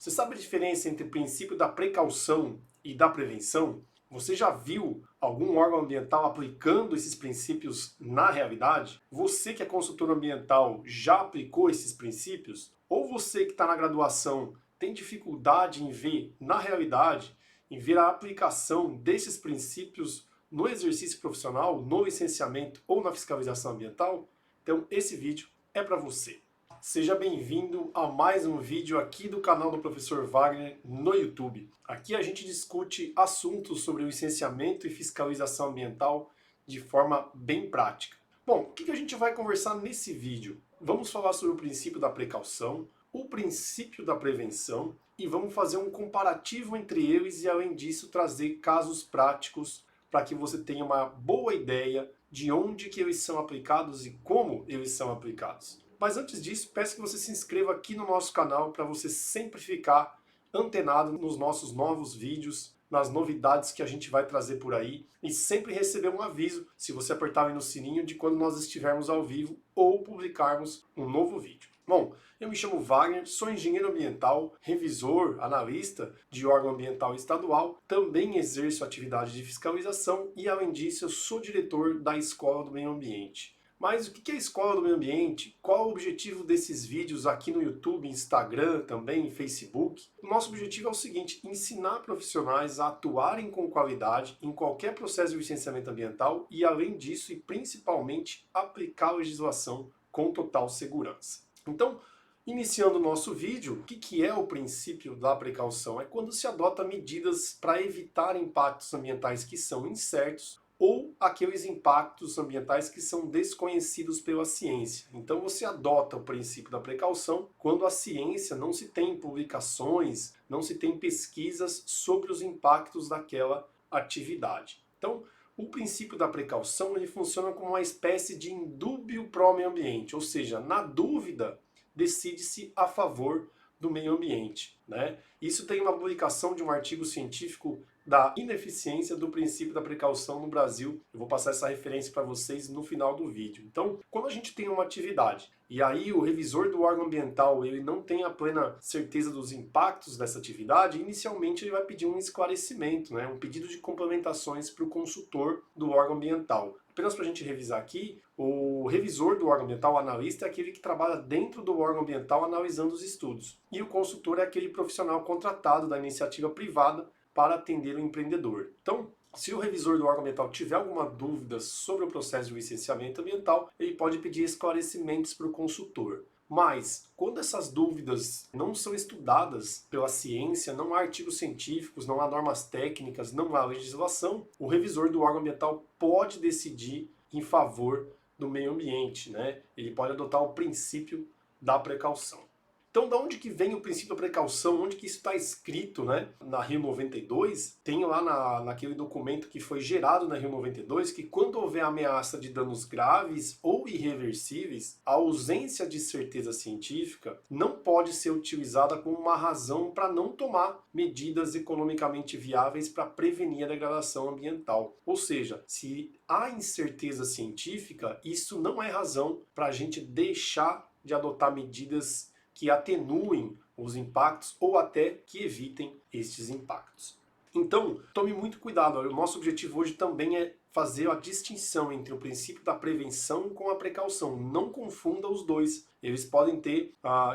Você sabe a diferença entre o princípio da precaução e da prevenção? Você já viu algum órgão ambiental aplicando esses princípios na realidade? Você que é consultor ambiental já aplicou esses princípios? Ou você que está na graduação tem dificuldade em ver na realidade, em ver a aplicação desses princípios no exercício profissional, no licenciamento ou na fiscalização ambiental? Então esse vídeo é para você. Seja bem-vindo a mais um vídeo aqui do canal do Professor Wagner no YouTube. Aqui a gente discute assuntos sobre licenciamento e fiscalização ambiental de forma bem prática. Bom, o que a gente vai conversar nesse vídeo? Vamos falar sobre o princípio da precaução, o princípio da prevenção e vamos fazer um comparativo entre eles e, além disso, trazer casos práticos para que você tenha uma boa ideia de onde que eles são aplicados e como eles são aplicados. Mas antes disso, peço que você se inscreva aqui no nosso canal para você sempre ficar antenado nos nossos novos vídeos, nas novidades que a gente vai trazer por aí e sempre receber um aviso, se você apertar aí no sininho, de quando nós estivermos ao vivo ou publicarmos um novo vídeo. Bom, eu me chamo Wagner, sou engenheiro ambiental, revisor, analista de órgão ambiental estadual, também exerço atividade de fiscalização e, além disso, eu sou diretor da Escola do Meio Ambiente. Mas o que é a Escola do Meio Ambiente? Qual o objetivo desses vídeos aqui no YouTube, Instagram, também Facebook? O nosso objetivo é o seguinte: ensinar profissionais a atuarem com qualidade em qualquer processo de licenciamento ambiental e, além disso, e principalmente, aplicar a legislação com total segurança. Então, iniciando o nosso vídeo, o que é o princípio da precaução? É quando se adota medidas para evitar impactos ambientais que são incertos ou aqueles impactos ambientais que são desconhecidos pela ciência. Então você adota o princípio da precaução quando a ciência não se tem publicações, não se tem pesquisas sobre os impactos daquela atividade. Então, o princípio da precaução ele funciona como uma espécie de indúbio pro meio ambiente, ou seja, na dúvida, decide-se a favor do meio ambiente, né? Isso tem uma publicação de um artigo científico da ineficiência do princípio da precaução no Brasil. Eu vou passar essa referência para vocês no final do vídeo. Então, quando a gente tem uma atividade e aí o revisor do órgão ambiental ele não tem a plena certeza dos impactos dessa atividade, inicialmente ele vai pedir um esclarecimento, né? Um pedido de complementações para o consultor do órgão ambiental. Apenas para a gente revisar aqui, o revisor do órgão ambiental, o analista, é aquele que trabalha dentro do órgão ambiental analisando os estudos. E o consultor é aquele profissional contratado da iniciativa privada para atender o empreendedor. Então, se o revisor do órgão ambiental tiver alguma dúvida sobre o processo de licenciamento ambiental, ele pode pedir esclarecimentos para o consultor. Mas, quando essas dúvidas não são estudadas pela ciência, não há artigos científicos, não há normas técnicas, não há legislação, o revisor do órgão ambiental pode decidir em favor do meio ambiente, né? Ele pode adotar o princípio da precaução. Então, da onde que vem o princípio da precaução? Onde que isso está escrito, né? Na Rio 92, tem lá naquele documento que foi gerado na Rio 92, que quando houver ameaça de danos graves ou irreversíveis, a ausência de certeza científica não pode ser utilizada como uma razão para não tomar medidas economicamente viáveis para prevenir a degradação ambiental. Ou seja, se há incerteza científica, isso não é razão para a gente deixar de adotar medidas que atenuem os impactos ou até que evitem estes impactos. Então, tome muito cuidado. O nosso objetivo hoje também é fazer a distinção entre o princípio da prevenção com a precaução. Não confunda os dois. Eles podem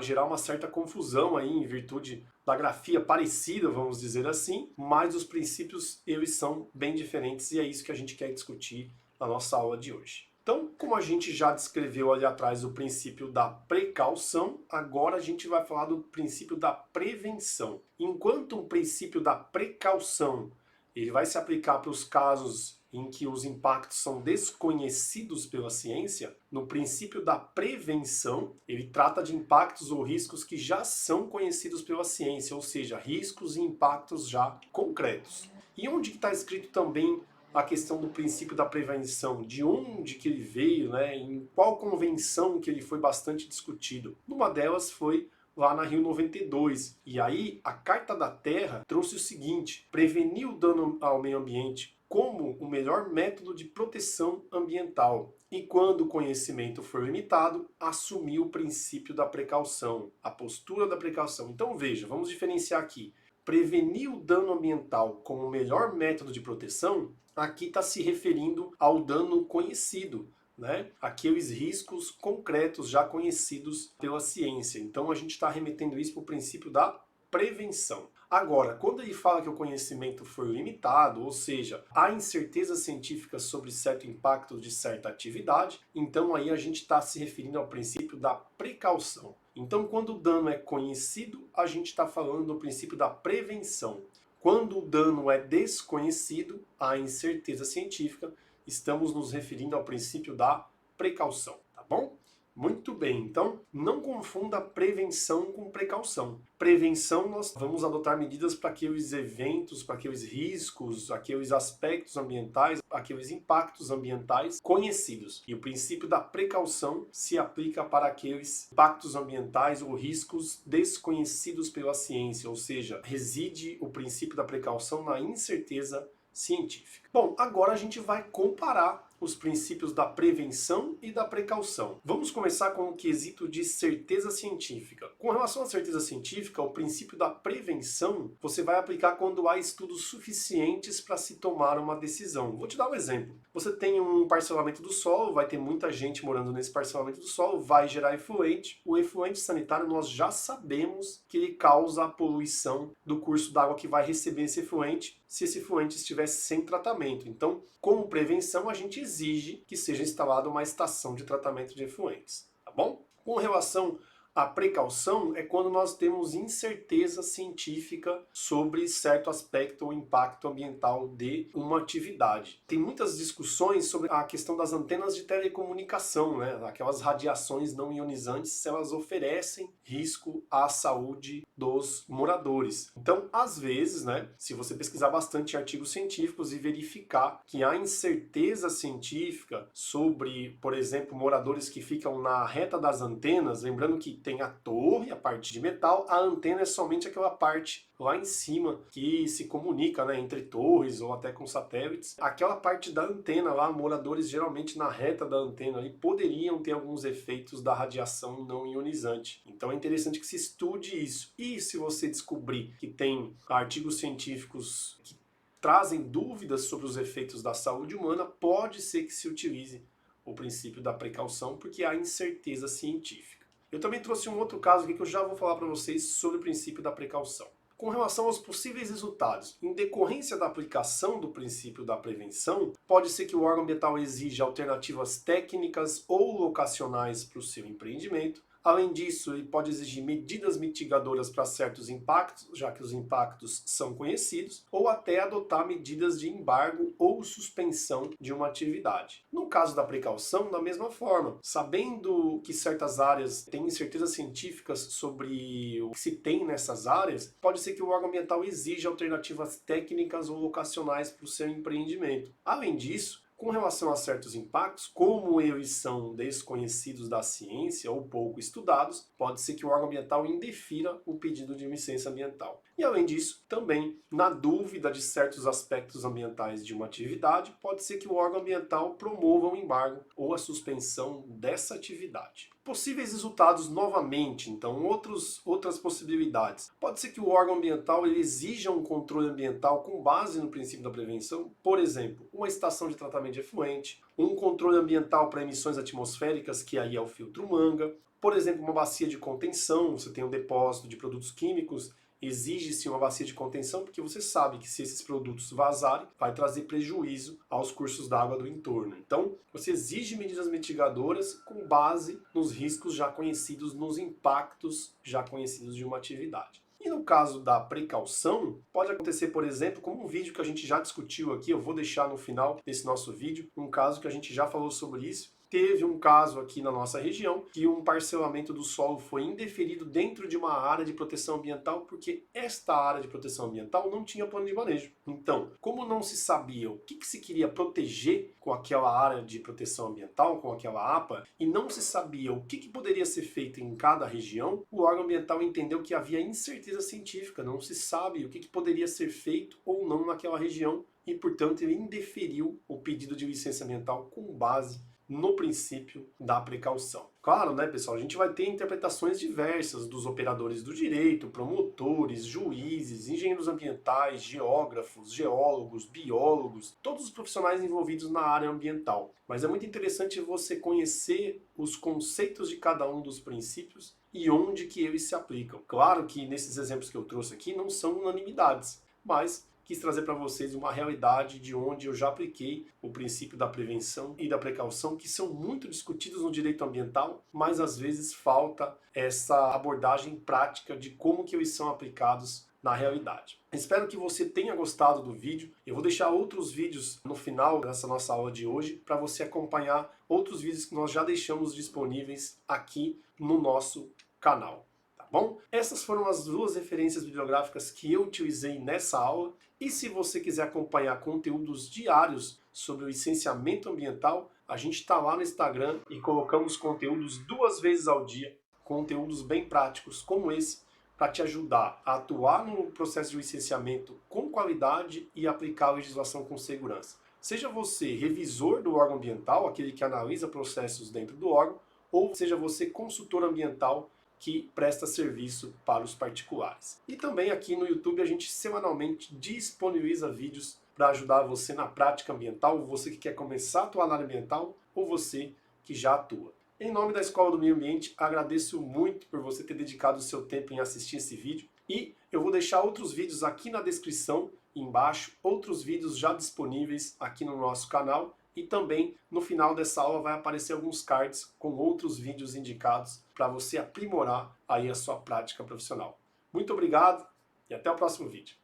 gerar uma certa confusão aí em virtude da grafia parecida, vamos dizer assim, mas os princípios eles são bem diferentes e é isso que a gente quer discutir na nossa aula de hoje. Então, como a gente já descreveu ali atrás o princípio da precaução, agora a gente vai falar do princípio da prevenção. Enquanto o princípio da precaução ele vai se aplicar para os casos em que os impactos são desconhecidos pela ciência, no princípio da prevenção, ele trata de impactos ou riscos que já são conhecidos pela ciência, ou seja, riscos e impactos já concretos. E onde está escrito também a questão do princípio da prevenção, de onde que ele veio, né, em qual convenção que ele foi bastante discutido. Uma delas foi lá na Rio 92. E aí a Carta da Terra trouxe o seguinte: prevenir o dano ao meio ambiente como o melhor método de proteção ambiental. E quando o conhecimento for limitado, assumir o princípio da precaução, a postura da precaução. Então veja, vamos diferenciar aqui. Prevenir o dano ambiental como o melhor método de proteção, aqui está se referindo ao dano conhecido, né? Aqueles riscos concretos já conhecidos pela ciência. Então a gente está remetendo isso para o princípio da prevenção. Agora, quando ele fala que o conhecimento for limitado, ou seja, há incerteza científica sobre certo impacto de certa atividade, então aí a gente está se referindo ao princípio da precaução. Então, quando o dano é conhecido, a gente está falando do princípio da prevenção. Quando o dano é desconhecido, há incerteza científica, estamos nos referindo ao princípio da precaução, tá bom? Muito bem, então não confunda prevenção com precaução. Prevenção, nós vamos adotar medidas para aqueles eventos, para aqueles riscos, aqueles aspectos ambientais, aqueles impactos ambientais conhecidos. E o princípio da precaução se aplica para aqueles impactos ambientais ou riscos desconhecidos pela ciência, ou seja, reside o princípio da precaução na incerteza científica. Bom, agora a gente vai comparar os princípios da prevenção e da precaução. Vamos começar com o quesito de certeza científica. Com relação à certeza científica, o princípio da prevenção você vai aplicar quando há estudos suficientes para se tomar uma decisão. Vou te dar um exemplo. Você tem um parcelamento do solo, vai ter muita gente morando nesse parcelamento do solo, vai gerar efluente. O efluente sanitário nós já sabemos que ele causa a poluição do curso d'água que vai receber esse efluente, se esse efluente estivesse sem tratamento. Então, como prevenção, a gente exige que seja instalada uma estação de tratamento de efluentes, tá bom? Com relação à precaução, é quando nós temos incerteza científica sobre certo aspecto ou impacto ambiental de uma atividade. Tem muitas discussões sobre a questão das antenas de telecomunicação, né? Aquelas radiações não ionizantes, se elas oferecem risco à saúde dos moradores. Então, às vezes, né, se você pesquisar bastante em artigos científicos e verificar que há incerteza científica sobre, por exemplo, moradores que ficam na reta das antenas, lembrando que tem a torre, a parte de metal, a antena é somente aquela parte lá em cima que se comunica, né, entre torres ou até com satélites. Aquela parte da antena lá, moradores geralmente na reta da antena ali poderiam ter alguns efeitos da radiação não ionizante. Então é interessante que se estude isso. E se você descobrir que tem artigos científicos que trazem dúvidas sobre os efeitos da saúde humana, pode ser que se utilize o princípio da precaução, porque há incerteza científica. Eu também trouxe um outro caso aqui que eu já vou falar para vocês sobre o princípio da precaução. Com relação aos possíveis resultados, em decorrência da aplicação do princípio da prevenção, pode ser que o órgão ambiental exija alternativas técnicas ou locacionais para o seu empreendimento. Além disso, ele pode exigir medidas mitigadoras para certos impactos, já que os impactos são conhecidos, ou até adotar medidas de embargo ou suspensão de uma atividade. No caso da precaução, da mesma forma, sabendo que certas áreas têm incertezas científicas sobre o que se tem nessas áreas, pode ser que o órgão ambiental exija alternativas técnicas ou locacionais para o seu empreendimento. Além disso, com relação a certos impactos, como eles são desconhecidos da ciência ou pouco estudados, pode ser que o órgão ambiental indefira o pedido de licença ambiental. E além disso, também, na dúvida de certos aspectos ambientais de uma atividade, pode ser que o órgão ambiental promova um embargo ou a suspensão dessa atividade. Possíveis resultados novamente, então, outras possibilidades. Pode ser que o órgão ambiental ele exija um controle ambiental com base no princípio da prevenção, por exemplo, uma estação de tratamento de efluente, um controle ambiental para emissões atmosféricas, que aí é o filtro manga, por exemplo, uma bacia de contenção, você tem um depósito de produtos químicos, exige-se uma bacia de contenção, porque você sabe que se esses produtos vazarem, vai trazer prejuízo aos cursos d'água do entorno. Então, você exige medidas mitigadoras com base nos riscos já conhecidos, nos impactos já conhecidos de uma atividade. E no caso da precaução, pode acontecer, por exemplo, como um vídeo que a gente já discutiu aqui, eu vou deixar no final desse nosso vídeo, um caso que a gente já falou sobre isso. Teve um caso aqui na nossa região que um parcelamento do solo foi indeferido dentro de uma área de proteção ambiental porque esta área de proteção ambiental não tinha plano de manejo. Então, como não se sabia o que se queria proteger com aquela área de proteção ambiental, com aquela APA, e não se sabia o que poderia ser feito em cada região, o órgão ambiental entendeu que havia incerteza científica, não se sabe o que poderia ser feito ou não naquela região e, portanto, ele indeferiu o pedido de licença ambiental com base no princípio da precaução. Claro, né, pessoal, a gente vai ter interpretações diversas dos operadores do direito, promotores, juízes, engenheiros ambientais, geógrafos, geólogos, biólogos, todos os profissionais envolvidos na área ambiental. Mas é muito interessante você conhecer os conceitos de cada um dos princípios e onde que eles se aplicam. Claro que nesses exemplos que eu trouxe aqui não são unanimidades, mas quis trazer para vocês uma realidade de onde eu já apliquei o princípio da prevenção e da precaução, que são muito discutidos no direito ambiental, mas às vezes falta essa abordagem prática de como que eles são aplicados na realidade. Espero que você tenha gostado do vídeo. Eu vou deixar outros vídeos no final dessa nossa aula de hoje para você acompanhar outros vídeos que nós já deixamos disponíveis aqui no nosso canal. Bom, essas foram as duas referências bibliográficas que eu utilizei nessa aula, e se você quiser acompanhar conteúdos diários sobre o licenciamento ambiental, a gente está lá no Instagram e colocamos conteúdos 2 vezes ao dia, conteúdos bem práticos como esse, para te ajudar a atuar no processo de licenciamento com qualidade e aplicar a legislação com segurança. Seja você revisor do órgão ambiental, aquele que analisa processos dentro do órgão, ou seja você consultor ambiental que presta serviço para os particulares. E também aqui no YouTube a gente semanalmente disponibiliza vídeos para ajudar você na prática ambiental, você que quer começar a atuar na área ambiental ou você que já atua. Em nome da Escola do Meio Ambiente, agradeço muito por você ter dedicado o seu tempo em assistir esse vídeo, e eu vou deixar outros vídeos aqui na descrição, embaixo, outros vídeos já disponíveis aqui no nosso canal. E também no final dessa aula vai aparecer alguns cards com outros vídeos indicados para você aprimorar aí a sua prática profissional. Muito obrigado e até o próximo vídeo.